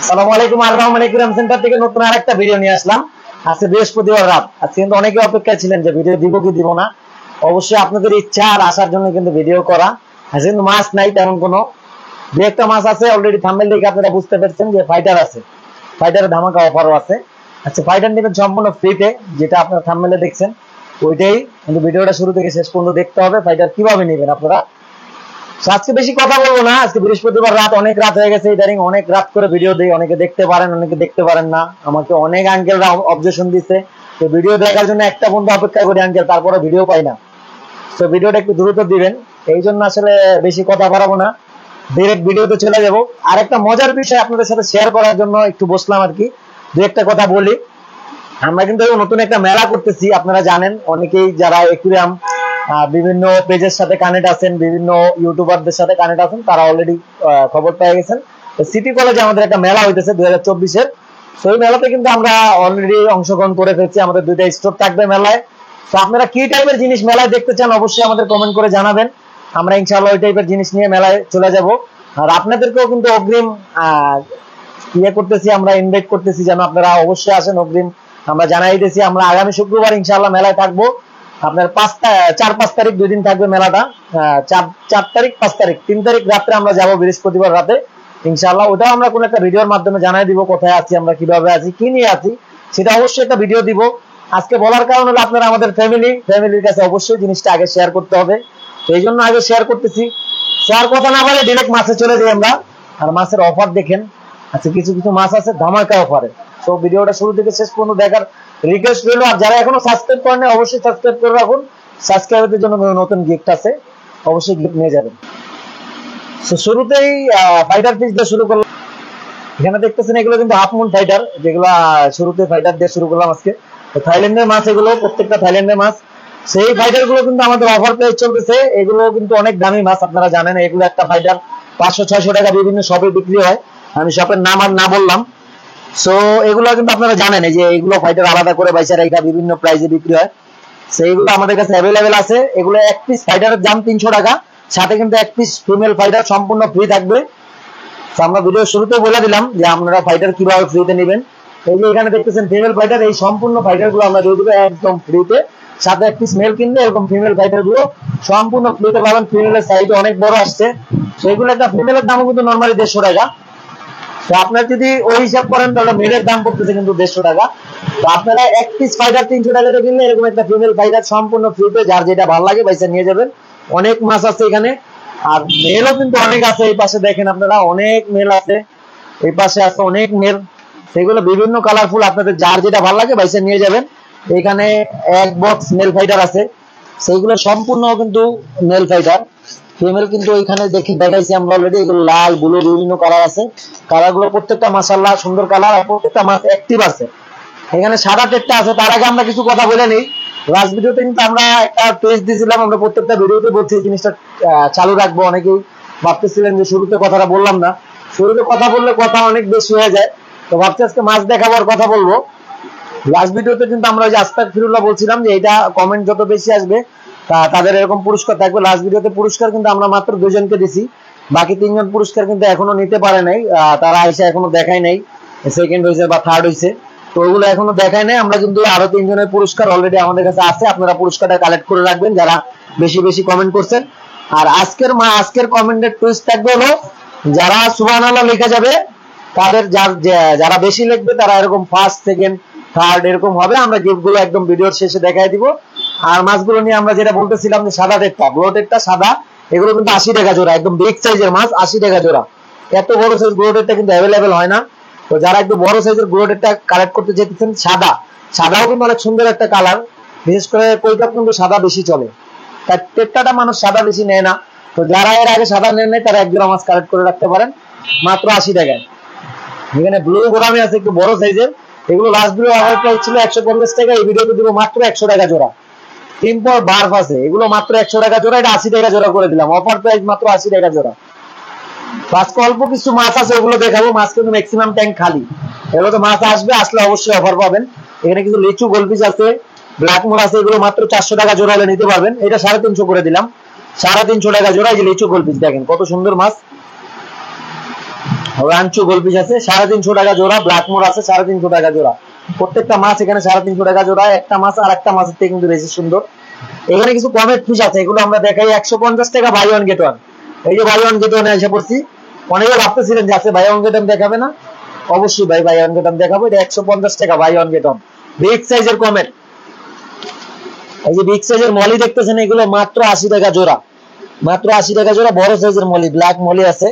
আসসালামু আলাইকুম। আর Rahman aquarium centre থেকে নতুন আরেকটা ভিডিও নিয়ে আসলাম। আজকে বৃহস্পতিবার রাত। আজকে কিন্তু অনেকে অপেক্ষায় ছিলেন যে ভিডিও দিব কি দিব না। অবশ্যই আপনাদের ইচ্ছা আর আসার জন্য কিন্তু ভিডিও করা। আজকে কিন্তু মাছ নাই তেমন কোনো, দু একটা মাছ আছে। অলরেডি থাম্বনেল দেখে আপনারা বুঝতে পারছেন যে ফাইটার আছে, ফাইটারের ধামাকা অফারও আছে। আচ্ছা, ফাইটার নেবেন সম্পূর্ণ ফ্রিতে, যেটা আপনারা থাম্বনেলে দেখছেন ওইটাই। কিন্তু ভিডিওটা শুরু থেকে শেষ পর্যন্ত দেখতে হবে ফাইটার কিভাবে নেবেন আপনারা। আজকে বেশি কথা বলবো না, আজকে বৃহস্পতিবার রাত, অনেক রাত হয়ে গেছে। ইদানিং অনেক রাত করে ভিডিও দিই, অনেকে দেখতে পারেন অনেকে দেখতে পারেন না। আমাকে অনেক আঙ্কেলরা অবজেকশন দিচ্ছে তো ভিডিও দেখার জন্য একটা বন্ধু অপেক্ষা করি আঙ্কেল, তারপরে ভিডিও পাই না। তো ভিডিওটা একটু দ্রুত দিবেন, এই জন্য আসলে বেশি কথা বাড়াবো না, ডিরেক্ট ভিডিওতে চলে যাবো। আর একটা মজার বিষয় আপনাদের সাথে শেয়ার করার জন্য একটু বসলাম আর কি, দু একটা কথা বলি। আমরা কিন্তু নতুন একটা মেলা করতেছি, আপনারা জানেন অনেকেই যারা একুরিয়াম বিভিন্ন পেজের সাথে কানেক্ট আছেন, বিভিন্ন ইউটিউবারদের সাথে কানেক্ট আছেন, তারা অলরেডি খবর পেয়ে গেছেন। সিটি কলেজে আমাদের একটা মেলা হইতেছে 2024-এর। সেই মেলাতে কিন্তু আমরা অলরেডি অংশগ্রহণ করে ফেলছি, আমাদের 2টা স্টোর থাকবে মেলায়। তো আপনারা কি টাইপের জিনিস মেলায় দেখতে চান অবশ্যই আমাদের কমেন্ট করে জানাবেন, আমরা ইনশাআল্লাহ ওই টাইপের জিনিস নিয়ে মেলায় চলে যাব। আর আপনাদেরকেও কিন্তু অগ্রিম করতেছি, আমরা ইনভাইট করতেছি যেন আপনারা অবশ্যই আসেন, অগ্রিম আমরা জানাই দিয়েছি। আমরা আগামী শুক্রবার ইনশাআল্লাহ মেলায় থাকবো। আপনার 4-5 তারিখ 2 দিন থাকবে মেলাটা। 4 তারিখ 5 তারিখ 3 তারিখ রাত্রে আমরা যাব, বৃহস্পতিবার রাতে ইনশাআল্লাহ। ওটাও আমরা কোন একটা ভিডিওর মাধ্যমে জানাই দিব, কোথায় আছি আমরা, কিভাবে আছি, কি নিয়ে আছি, সেটা অবশ্যই একটা ভিডিও দিব। আজকে বলার কারণ হলো আপনারা আমাদের ফ্যামিলির কাছে অবশ্যই জিনিসটা আগে শেয়ার করতে হবে, তো এই জন্য আগে শেয়ার করতেছি। শেয়ার কথা না বলে ডিরেক্ট মাছে চলে যাই আমরা। আর মাছের অফার দেখেন, আচ্ছা কিছু কিছু মাছ আছে ধামাকা অফারে। তো ভিডিওটা শুরু থেকে শেষ পর্যন্ত দেখার রিকোয়েস্ট রইল। আর যারা এখনো সাবস্ক্রাইব করেন অবশ্যই সাবস্ক্রাইব করে রাখুন, সাবস্ক্রাইবারদের জন্য নতুন গিফট আছে, অবশ্যই গিফট নিয়ে যাবেন। তো শুরুতেই ফাইটার পিস দিয়ে শুরু করলাম। এখানে দেখতেছেন এগুলো কিন্তু হাফ মুন ফাইটার, যেগুলো শুরুতে ফাইটার দিয়ে শুরু করলাম আজকে। তো থাইল্যান্ডের মাছ এগুলো, প্রত্যেকটা থাইল্যান্ডের মাছ। সেই ফাইটার গুলো কিন্তু আমাদের অফার প্রাইস চলতেছে। এগুলো কিন্তু অনেক দামি মাছ, আপনারা জানেন। এগুলো একটা ফাইটার 500-600 টাকা বিভিন্ন শপে বিক্রি হয়, আমি শপের নাম আর না বললাম। সো এগুলো কিন্তু আপনারা জানেন, এই যে এগুলো ফাইটার আলাদা করে বাইসা রেখা বিভিন্ন প্রাইসে বিক্রি হয়। সেইগুলো আমাদের কাছে অ্যাভেলেবেল আছে। এগুলো এক পিস ফাইটারের দাম 300 টাকা, সাথে কিন্তু এক পিস ফিমেল ফাইটার সম্পূর্ণ ফ্রি থাকবে। তো আমরা ভিডিও শুরুতে বলে দিলাম যে আপনারা ফাইটার কিভাবে ফ্রিতে নেবেন। এই যে এখানে দেখতেছেন ফিমেল ফাইটার, এই সম্পূর্ণ ফাইটার গুলো আমরা দিয়ে দেবো একদম ফ্রিতে। সাথে এক পিস মেল কিনলে এরকম ফিমেল ফাইটার গুলো সম্পূর্ণ ফ্রিতে পাবেন। ফিমেলের সাইজ অনেক বড় আসছে, সেগুলো একটা ফিমেলের দামও কিন্তু নর্মালি 150 টাকা। তো আপনারা যদি ওই হিসাব করেন তাহলে মেলের দাম পড়তেছে কিন্তু 150 টাকা। তো আপনারা এক পিস ফাইটার 300 টাকাতে কিনলে এরকম একটা ফিমেল ফাইটার সম্পূর্ণ ফ্রিতে, যার যেটা ভালো লাগে পয়সা নিয়ে যাবেন। অনেক মাছ আছে এখানে, আর মেলও কিন্তু অনেক আছে। এই পাশে দেখেন আপনারা, অনেক মেল আছে, এই পাশে আছে অনেক মেল, সেগুলো বিভিন্ন কালারফুল, আপনাদের যার যেটা ভালো লাগে পয়সা নিয়ে যাবেন। এখানে এক বক্স মেল ফাইটার আছে, সেইগুলো সম্পূর্ণ কিন্তু মেল ফাইটার। ফিমেল কিন্তু ওইখানে দেখাইছি আমরা অলরেডি, এগুলো লাল ব্লু বিভিন্ন কালার আছে। কালার গুলো প্রত্যেকটা মাশাআল্লাহ সুন্দর কালার, আর প্রত্যেকটা মাছ অ্যাক্টিভ আছে। এখানে সাদা টেটটা আছে। তার আগে আমরা কিছু কথা বলে নেই। লাস্ট ভিডিওতে কিন্তু আমরা একটা পেজ দিয়েছিলাম, আমরা প্রত্যেকটা ভিডিওতে বলছি জিনিসটা চালু রাখবো। অনেকেই ভাবতেছিলেন যে শুরুতে কথাটা বললাম না, শুরুতে কথা বললে কথা অনেক বেশি হয়ে যায়, তো ভাবছি আজকে মাছ দেখাবার কথা বলবো। লাস্ট ভিডিওতে কিন্তু আমরা ওই যে আস্তাগফিরুল্লাহ বলছিলাম যে এটা কমেন্ট যত বেশি আসবে তাদের এরকম পুরস্কার থাকবে। লাস্ট ভিডিওতে পুরস্কার কিন্তু আমরা মাত্র 2 জনকে দিছি, বাকি 3 জন পুরস্কার কিন্তু এখনো নিতে পারে নাই। তারা এসে এখনো দেখায় নাই, সেকেন্ড হয়েছে বা থার্ড হয়েছে, তো ওগুলো এখনো দেখায় নাই। আমরা কিন্তু আরো 3 জনের পুরস্কার অলরেডি আমাদের কাছে আছে, আপনারা পুরস্কারটা কালেক্ট করে রাখবেন যারা বেশি বেশি কমেন্ট করছেন। আর আজকের কমেন্টের টুইস্ট থাকবে হলো, যারা সুবহানাল্লাহ লেখা যাবে তাদের যারা বেশি লিখবে তারা এরকম ফার্স্ট সেকেন্ড থার্ড এরকম হবে। আমরা গিফট গুলো একদম ভিডিওর শেষে দেখাই দিব। আর মাছগুলো নিয়ে আমরা যেটা বলতেছিলাম যে সাদা টেটটা, ব্লু টেটটা সাদা, এগুলো কিন্তু 80 টাকা জোড়া, একদম বিগ সাইজের মাছ, 80 টাকা জোড়া। এত বড় সাইজ ব্লু টেটটা কিন্তু অ্যাভেলেবেল হয় না। তো যারা একটু বড় সাইজের ব্লু টেটটা কালেক্ট করতে যেতেছেন, সাদাও কিন্তু অনেক সুন্দর একটা কালার, বিশেষ করে কৈকাপ কিন্তু সাদা বেশি চলে, তাই টেট্টাটা মানুষ সাদা বেশি নেয় না। তো যারা এর আগে সাদা নেন নাই তারা এক জোড়া মাছ কালেক্ট করে রাখতে পারেন মাত্র 80 টাকায়। এখানে ব্লু গোরামি আছে একটু বড় সাইজের, এগুলো লাস্ট ভিডিও অফার প্রাইস ছিল 150 টাকা, এই ভিডিওতে দিব মাত্র 100 টাকা জোড়া। টিম্পর বার্ফ আছে, এগুলো মাত্র 100 টাকা জোড়া, এটা 80 টাকা জোড়া করে দিলাম, অফার প্রাইস মাত্র 80 টাকা জোড়া। আজকে অল্প কিছু মাছ আছে, ওগুলো দেখাবো। মাছ কিন্তু ম্যাক্সিমাম ট্যাঙ্ক খালি, এগুলো তো মাছ আসবে, আসলে অবশ্যই অফার পাবেন। এখানে কিন্তু লিচু গোলপিস আছে, ব্ল্যাক মোর আছে, এগুলো মাত্র 400 টাকা জোড়া হলে নিতে পারবেন। এটা 350 করে দিলাম, 350 টাকা জোড়া। এই যে লিচু গোলপিস দেখেন কত সুন্দর মাছ, রাঞ্চু গোলপিস আছে 350 টাকা জোড়া, ব্ল্যাকমোর আছে 350 টাকা জোড়া। প্রত্যেকটা মাছ এখানে 350 টাকা জোড়া। একটা মাছ আর একটা মাছের থেকে কিন্তু বেশি সুন্দর। এখানে কিছু কমেট ফিশ আছে, এগুলো আমরা দেখাই 150 টাকা বাই ওয়ান গেট ওয়ান। এই যে বাই ওয়ান গেট ওয়ানে এসে পড়ছি। অনেকে ভাবতেছিলেন যে আছে বাই ওয়ান গেট ওয়ান দেখাবে না, অবশ্যই ভাই বাই ওয়ান গেট ওয়ান দেখাবো। এটা 150 টাকা buy one get one, big সাইজের কমেট। এই যে বিগ সাইজের মলি দেখতেছেন, এগুলো মাত্র 80 টাকা জোড়া, মাত্র 80 টাকা জোড়া। বড় সাইজের মলি, ব্ল্যাক মলি আছে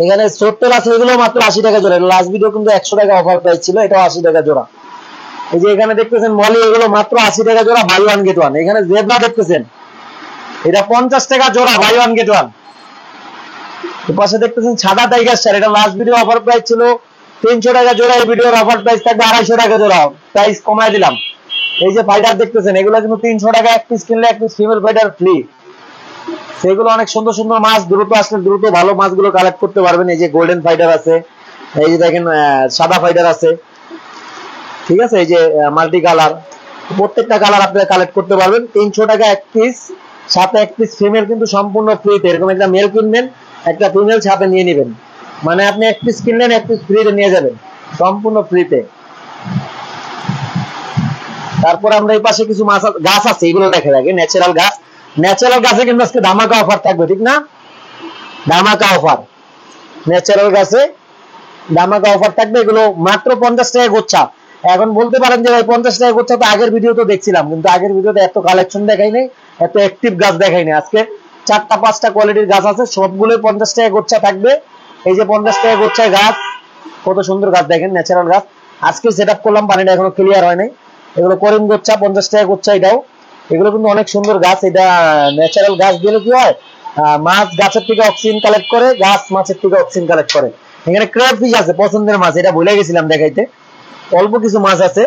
এখানে, ছোট্ট আছে, এগুলো মাত্র 80 টাকা জোড়া। লাস্ট ভিডিও কিন্তু 100 টাকা অফার প্রাইস ছিল, এটাও 80 টাকা জোড়া। এই যে এখানে দেখতেছেন মলি, এগুলো মাত্র 80 টাকা জোড়া, বাই ওয়ান গেট ওয়ান। এখানে জেব্রা দেখতেছেন, এটা 50 টাকা জোড়া, বাই ওয়ান গেট ওয়ান। পাশে দেখতেছেন সাদা টাইগার স্টার, এটা লাস্ট ভিডিও অফার প্রাইস ছিল 300 টাকা জোড়া, এই ভিডিওর অফার প্রাইস থাকবে 250 টাকা জোড়া, প্রাইস কমায় দিলাম। এই যে ফাইটার দেখতেছেন, এগুলো কিন্তু 300 টাকা এক পিস কিনলে এক পিস ফিমেল ফাইটার ফ্রি। সেগুলো অনেক সুন্দর সুন্দর মাছ, দ্রুত আসলে দ্রুত ভালো মাছগুলো কালেক্ট করতে পারবেন। এই যে গোল্ডেন ফাইটার আছে, এই যে দেখেন সাদা ফাইটার আছে, ঠিক আছে। এই যে মাল্টি কালার, প্রত্যেকটা কালার আপনারা কালেক্ট করতে পারবেন। 300 টাকা এক পিস, সাথে এক পিস ফিমেল কিন্তু সম্পূর্ণ ফ্রিতে। এরকম একটা মেল কিনবেন, একটা ফিমেল সাথে নিয়ে নেবেন, মানে আপনি এক পিস কিনলেন এক পিস ফ্রিতে নিয়ে যাবেন, সম্পূর্ণ ফ্রিতে। তারপর আমরা এই পাশে কিছু মাছ গাছ আছে, এগুলো দেখে রাখি। ন্যাচারাল গাছ, ন্যাচারাল গাছে কিন্তু আজকে ধামাকা অফার থাকবে, ঠিক না? ধামাকা অফার, ন্যাচারাল গাছে ধামাকা অফার থাকবে। এগুলো মাত্র 50 টাকা গোচ্ছা। এখন বলতে পারেন যে ভাই 50 টাকা গোচ্ছা তো আগের ভিডিও তো দেখছিলাম, কিন্তু আগের ভিডিওতে এত কালেকশন দেখাই নাই, এত অ্যাক্টিভ গাছ দেখাই নাই। আজকে 4টা-5টা কোয়ালিটির গাছ আছে, সবগুলো 50 টাকা গোচ্ছা থাকবে। এই যে 50 টাকা গোচ্ছায় গাছ, কত সুন্দর গাছ দেখেন, ন্যাচারাল গাছ। আজকে সেট আপ করলাম, পানিটা এখনো ক্লিয়ার হয় নাই। এগুলো করিম গোচ্ছা, 50 টাকা গোচ্ছা এটাও। এগুলো কিন্তু অনেক সুন্দর গাছ। এটা ন্যাচারাল গাছ দিলে কি হয়, মাছ গাছের থেকে অক্সিজেন কালেক্ট করে, গাছ মাছের থেকে অক্সিজেন কালেক্ট করে। এখানে ক্র্যাব ফিশ আছে, পছন্দের মাছ, এটা ভুলে গেছিলাম দেখাইতে। অল্প কিছু মাছ আছে,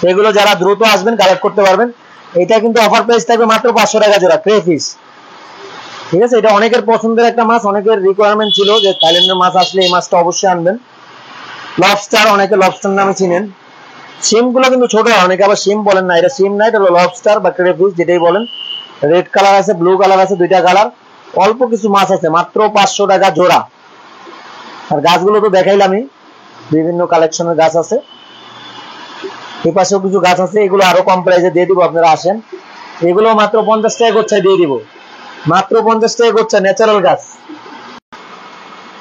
সেগুলো যারা দ্রুত আসবেন কালেক্ট করতে পারবেন। এটা কিন্তু অফার প্রাইস থাকবে মাত্র 500 টাকা জোড়া, ক্রে ফিশ, ঠিক আছে। এটা অনেকের পছন্দের একটা মাছ, অনেকের রিকোয়ারমেন্ট ছিল যে থাইল্যান্ডের মাছ আসলে এই মাছটা অবশ্যই আনবেন। লবস্টার, অনেকে লবস্টার নামে চিনেন। সিম গুলো কিন্তু ছোট হয়, অনেকে আবার সিম বলেন না, এটা সিম না, এটা হলো লবস্টার বা ক্রে ফিশ, যেটাই বলেন। রেড কালার আছে, ব্লু কালার আছে, দুইটা কালার। অল্প কিছু মাছ আছে, মাত্র 500 টাকা জোড়া। আর গাছগুলো তো দেখাইলামই, বিভিন্ন কালেকশনের গাছ আছে। এই পাশেও কিছু গাছ আছে, এগুলো আরো কম প্রাইসে দিয়ে দিব, আপনারা আসেন। এগুলো মাত্র 50 টাকা গোচ্ছায় দিয়ে দিব, মাত্র 50 টাকা গোচ্ছা, ন্যাচারাল গাছ।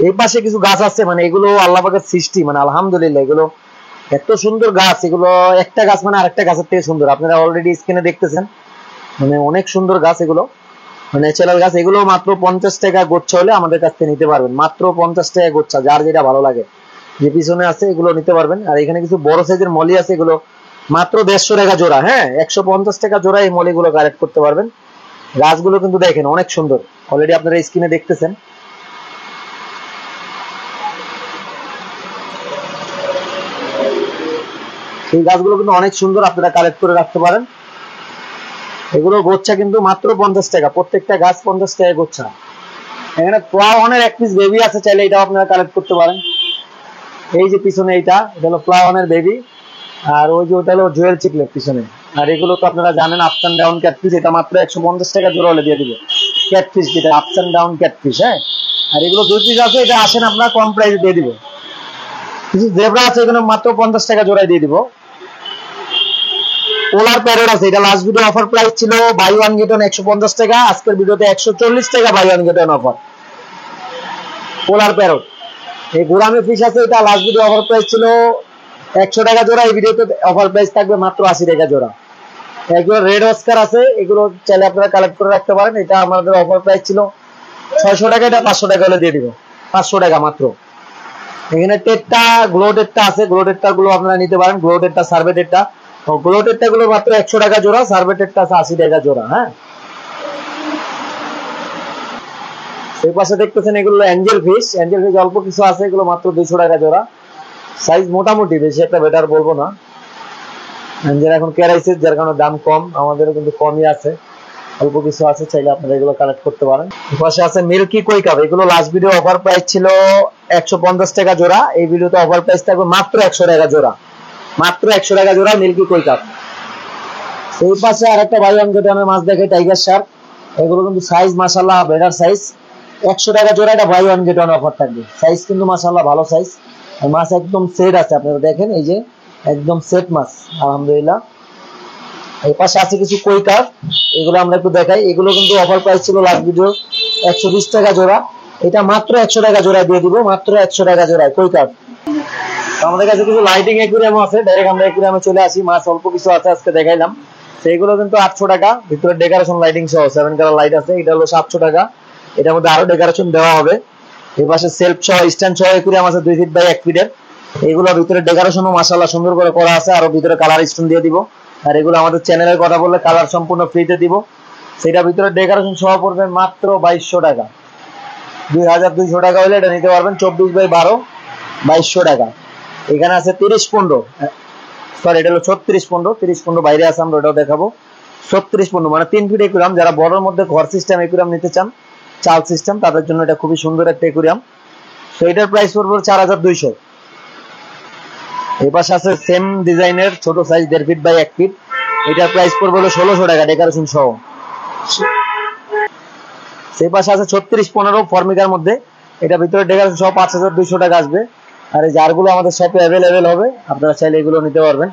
এই পাশে কিছু গাছ আছে, মানে এগুলো আল্লাহ পাকের সৃষ্টি, মানে আলহামদুলিল্লাহ, এগুলো এত সুন্দর গাছ। এগুলো একটা গাছ মানে আরেকটা গাছের থেকে সুন্দর, আপনারা অলরেডি স্ক্রিনে দেখতেছেন, মানে অনেক সুন্দর গাছ এগুলো, ন্যাচারাল গাছ। এগুলো মাত্র 50 টাকা গোচ্ছা হলে আমাদের কাছ থেকে নিতে পারবেন, মাত্র 50 টাকা গোচ্ছা, যার যেটা ভালো লাগে। যে পিছনে আছে এগুলো নিতে পারবেন। আর এখানে কিছু বড় সাইজের মলি আছে, এগুলো মাত্র 150 টাকা জোড়া। হ্যাঁ, 150 টাকা জোড়া এই মলিগুলো কালেক্ট করতে পারবেন। গাছগুলো কিন্তু দেখেন অনেক সুন্দর, অলরেডি আপনারা স্ক্রিনে দেখতেছেন। এই গাছগুলো কিন্তু অনেক সুন্দর, আপনারা কালেক্ট করে রাখতে পারেন। এগুলো গোচ্ছা কিন্তু মাত্র 50 টাকা, প্রত্যেকটা গাছ 50 টাকা গোচ্ছা। এখানে ফ্লাওয়ানের এক পিস বেবি আছে, চাইলে এটাও আপনারা কালেক্ট করতে পারেন। এই যে পিছনে এটা হলো ফ্লাওয়ানের বেবি, আর ওই যে ওটা হলো জুয়েল চিকলেট পিছনে। আর এগুলো তো আপনারা জানেন আপস এন্ড ডাউন ক্যাটফিশ, এটা মাত্র 150 টাকা জোড়া হলে দিয়ে দিবে। ক্যাটফিশ যেটা আপস এন্ড ডাউন ক্যাটফিশ, হ্যাঁ। আর এগুলো 2 পিস আছে, এটা আসেন আপনারা কম প্রাইসে দিয়ে দিব। কিছু জেব্রা আছে, এগুলো মাত্র 50 টাকা জোড়ায় দিয়ে দিব। পোলার প্যারট আছে, এটা লাস্ট ভিডিও অফার প্রাইস ছিল বাই ওয়ান গেট ওয়ান 150 টাকা, আজকের ভিডিওতে 140 টাকা buy one get one offer. Polar parrot. এই গোরামি ফিশ আছে, এটা লাস্ট ভিডিও অফার প্রাইস ছিল 100 টাকা জোড়া, এই ভিডিওতে অফার প্রাইস থাকবে মাত্র 80 টাকা জোড়া। এগুলো রেড অস্কার আছে, এগুলো চাইলে আপনারা কালেক্ট করে রাখতে পারেন। এটা আমাদের অফার প্রাইস ছিল 600 টাকা, এটা 500 টাকা হলে দিয়ে দিব, 500 টাকা মাত্র। এখানে টেটটা, গ্লো টেটটা আছে, গ্লো টেটটা গুলো আপনারা নিতে পারেন, গ্লো টেটটা, সার্ভে টেটটা। গ্লো টেটটা গুলো মাত্র 100 টাকা জোড়া, সার্ভে টেটটা আছে 80 টাকা জোড়া। হ্যাঁ, এই পাশে দেখতেছেন এগুলো অ্যাঞ্জেল ফিশ, অ্যাঞ্জেল ফিশ অল্প কিছু আছে, এগুলো মাত্র 200 টাকা জোড়া। সাইজ মোটামুটি, বেশি একটা বেটার বলবো না। অ্যাঞ্জেল এখন ক্যারাইসিস, যার কারণে দাম কম, আমাদেরও কিন্তু কমই আছে, অল্প কিছু আছে, চাইলে আপনারা এগুলো কালেক্ট করতে পারেন। পাশে আছে মিল্কি কই কাপ, এগুলো লাস্ট ভিডিও অফার প্রাইস ছিল 150 টাকা জোড়া, এই ভিডিওতে অফার প্রাইস থাকবে মাত্র 100 টাকা জোড়া, মাত্র 100 টাকা জোড়া মিল্কি কই কাপ। এই পাশে আরেকটা বাই ওয়ান গেট ওয়ানের মাছ দেখে, টাইগার শার্ক। এগুলো কিন্তু সাইজ মাশাআল্লাহ বেটার সাইজ, 100 টাকা জোড়া, এটা buy one get one offer থাকবে। সাইজ কিন্তু মাশাআল্লাহ ভালো সাইজ, মাছ একদম সেট আছে, আপনারা দেখেন এই যে একদম সেট মাছ আলহামদুলিল্লাহ। এই পাশে আছে কিছু কই কাপ, এগুলো আমরা একটু দেখাই। এগুলো কিন্তু অফার প্রাইস ছিল লাস্ট ভিডিও 120 টাকা জোড়া, এটা মাত্র 100 টাকা জোড়া দিয়ে দিব, মাত্র 100 টাকা জোড়ায় কই কাপ। আমাদের কাছে কিছু লাইটিং অ্যাকুরিয়াম আছে, ডাইরেক্ট আমরা অ্যাকুরিয়ামে চলে আসি। মাছ অল্প কিছু আছে আজকে দেখাইলাম, সেইগুলো কিন্তু 800 টাকা, ভিতরে ডেকোরেশন লাইটিং সহ 7 কালার লাইট আছে, এটা হলো 700 টাকা। এটার মধ্যে আরো ডেকোরেশন দেওয়া হবে। এই পাশে সেলফ সহ স্ট্যান্ড সহ অ্যাকুরিয়াম আছে 2 ফিট বাই 1 ফিটের, এগুলোর ভিতরে ডেকোরেশনও মাশাআল্লাহ সুন্দর করে করা আছে, আর ভিতরে কালার স্টোন দিয়ে দিব। আর এগুলো আমাদের চ্যানেলের কথা বললে কালার সম্পূর্ণ ফ্রিতে দিব, সেটা ভিতরে ডেকোরেশন সহ পড়বে মাত্র 2200 টাকা। 2200 টাকা হলে এটা নিতে পারবেন 24 বাই 12, 2200 টাকা। এখানে আছে 30-15, সরি এটা হলো 36-15, 30-15 বাইরে আছে, আমরা ওটাও দেখাবো। 36-15 মানে 3 ফিট অ্যাকুরিয়াম, যারা বড়র মধ্যে ঘর সিস্টেম অ্যাকুরিয়াম নিতে চান, চাল সিস্টেম, তাদের জন্য এটা খুবই সুন্দর একটা অ্যাকুরিয়াম। তো এটার প্রাইস পড়বে 4200। এই পাশে আছে সেম ডিজাইনের ছোট সাইজ 1.5 ফিট বাই 1 ফিট, এটার প্রাইস পড়বে হলো 1600 টাকা ডেকোরেশন সহ। সেই পাশে আছে 36-15 ফর্মিকার মধ্যে, এটা ভিতরে ডেকোরেশন সহ 5200 টাকা আসবে। আর এই জারগুলো আমাদের শপে অ্যাভেলেবেল হবে, আপনারা চাইলে এগুলো নিতে পারবেন।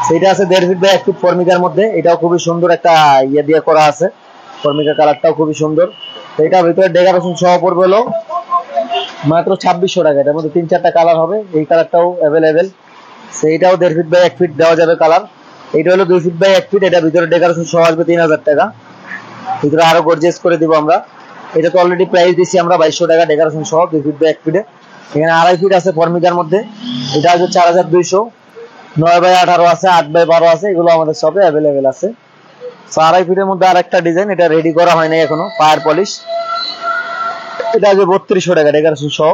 সেটা আছে 1.5 ফিট বাই 1 ফিট ফর্মিকার মধ্যে, এটাও খুবই সুন্দর একটা ইয়ে দিয়ে করা আছে, ফর্মিকা কালারটাও খুবই সুন্দর। তো এটার ভিতরে ডেকোরেশন সহ পড়বে হলো মাত্র 2600 টাকা। এটার মধ্যে 3-4টা কালার হবে, এই কালারটাও অ্যাভেলেবেল। সেইটাও 1.5 ফিট বাই 1 ফিট দেওয়া যাবে কালার। এটা হলো 2 ফিট বাই 1 ফিট, এটা ভিতরে ডেকোরেশন সহ আসবে 3000 টাকা। ভিতরে আরো গর্জিয়াস করে দিব আমরা। এটা তো অলরেডি প্রাইস দিছি আমরা 2200 টাকা ডেকোরেশন সহ 2 ফিট বাই 1 ফিটে। এখানে 2.5 ফিট আছে ফর্মিকার মধ্যে, এটা হচ্ছে 4200। 9 বাই 18 আছে, 8 বাই 12 আছে, এগুলো আমাদের শপে অ্যাভেলেবেল আছে। 2.5 ফিটের মধ্যে আরেকটা ডিজাইন, এটা রেডি করা হয় নাই এখনো, ফায়ার পলিশ, এটা আছে 3200 টাকা ডেকোরেশন সহ।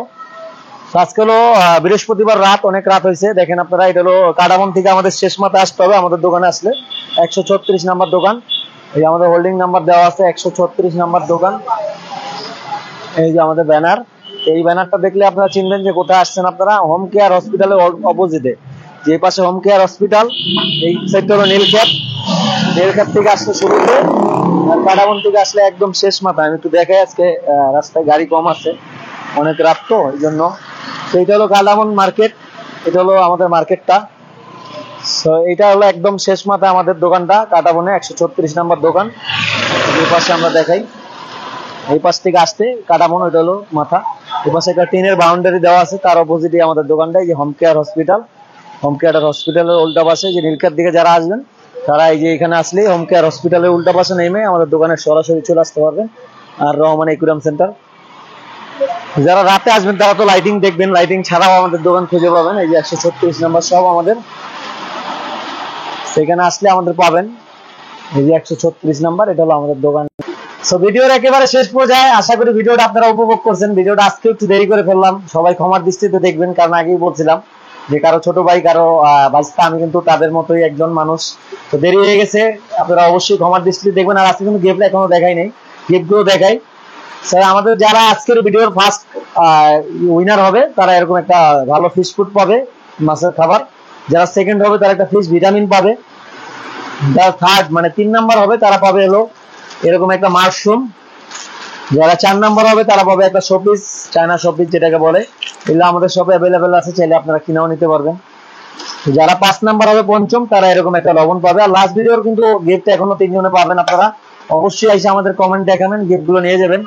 আজকে হলো বৃহস্পতিবার রাত, অনেক রাত হয়েছে, দেখেন আপনারা। এটা হলো কাটাবন থেকে আমাদের শেষ মাথা আসতে হবে, আমাদের দোকানে আসলে 136 নাম্বার দোকান, এই আমাদের হোল্ডিং নাম্বার দেওয়া আছে 136 নাম্বার দোকান। এই যে আমাদের ব্যানার, এই ব্যানারটা দেখলে আপনারা চিনবেন যে কোথায় আসছেন আপনারা। হোম কেয়ার হসপিটালের অপোজিটে, যে পাশে হোম কেয়ার হসপিটাল, এই সাইডটা হলো নীলক্ষেত। নীলক্ষেত থেকে আসলে শুরুতে, আর কাটাবন থেকে আসলে একদম শেষ মাথা। আমি একটু দেখাই, আজকে রাস্তায় গাড়ি কম আছে, অনেক রাত তো এই জন্য। তো এটা হলো কাটাবন মার্কেট, এটা হলো আমাদের মার্কেটটা। তো এটা হলো একদম শেষ মাথায় আমাদের দোকানটা, কাটাবনে 136 নাম্বার দোকান। এই পাশে আমরা দেখাই, এই পাশ থেকে আসতে কাটাবন, ওইটা হলো মাথা। এই পাশে একটা টিনের বাউন্ডারি দেওয়া আছে, তার অপোজিটে আমাদের দোকানটা, এই যে home care hospital. Home care হসপিটালের উল্টা পাশে, যে নীলক্ষেত দিকে যারা আসবেন তারা এই যে এখানে আসলেই হোম কেয়ার হসপিটালের উল্টা পাশে নেমে আমাদের দোকানে সরাসরি চলে আসতে পারবেন। আর রহমান অ্যাকুরিয়াম সেন্টার। যারা রাতে আসবেন তারা তো লাইটিং দেখবেন, লাইটিং ছাড়াও আমাদের দোকান খুঁজে পাবেন। এই যে 136 নাম্বার সব আমাদের, সেখানে আসলে আমাদের পাবেন। এই যে 136 নাম্বার, এটা হলো আমাদের দোকান। সো ভিডিওর একেবারে শেষ পর্যায়ে, আশা করি ভিডিওটা আপনারা উপভোগ করছেন। ভিডিওটা আজকে একটু দেরি করে ফেললাম, সবাই ক্ষমার দৃষ্টিতে দেখবেন, কারণ আগেই বলছিলাম যে কারো ছোট ভাই, কারো বাচ্চা, আমি কিন্তু তাদের মতোই একজন মানুষ। তো দেরি হয়ে গেছে, আপনারা অবশ্যই ক্ষমার দৃষ্টিতে দেখবেন। আর আজকে কিন্তু গিফট এখনো দেখাই নাই, গিফটগুলো দেখাই। স্যার আমাদের যারা আজকের ভিডিওর ফার্স্ট উইনার হবে, তারা এরকম একটা ভালো ফিশ ফুড পাবে, মাছের খাবার। যারা সেকেন্ড হবে তারা একটা ফিশ ভিটামিন পাবে। যারা থার্ড মানে 3 নাম্বার হবে তারা পাবে হলো এরকম একটা মাশরুম। যারা 4 নাম্বার হবে তারা পাবে একটা শোপিস, চায়না শোপিস যেটাকে বলে। এগুলো আমাদের শপে অ্যাভেলেবেল আছে, চাইলে আপনারা কিনেও নিতে পারবেন। যারা 5 নাম্বার হবে পঞ্চম, তারা এরকম একটা লবণ পাবে। আর লাস্ট ভিডিওর কিন্তু গিফট এখনো 3 জনে পাবেন আপনারা। অবশ্যই এসে আমাদের কমেন্ট দেখাবেন, গিফট গুলো নিয়ে যাবেন।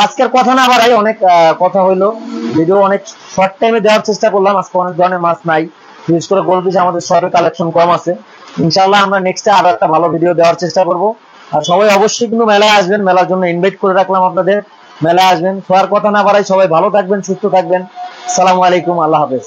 আজকের কথা না বাড়াই, অনেক কথা হইলো, ভিডিও অনেক শর্ট টাইমে দেওয়ার চেষ্টা করলাম। আজকে অনেক ধরনের মাছ নাই, বিশেষ করে গোলফিশ আমাদের শহরের কালেকশন কম আছে। ইনশাআল্লাহ আমরা নেক্সটে আরো একটা ভালো ভিডিও দেওয়ার চেষ্টা করব। আর সবাই অবশ্যই কিন্তু মেলায় আসবেন, মেলার জন্য ইনভাইট করে রাখলাম আপনাদের। মেলায় আসবেন, সবার কথা না বাড়াই, সবাই ভালো থাকবেন, সুস্থ থাকবেন। আসসালামু আলাইকুম, আল্লাহ হাফেজ।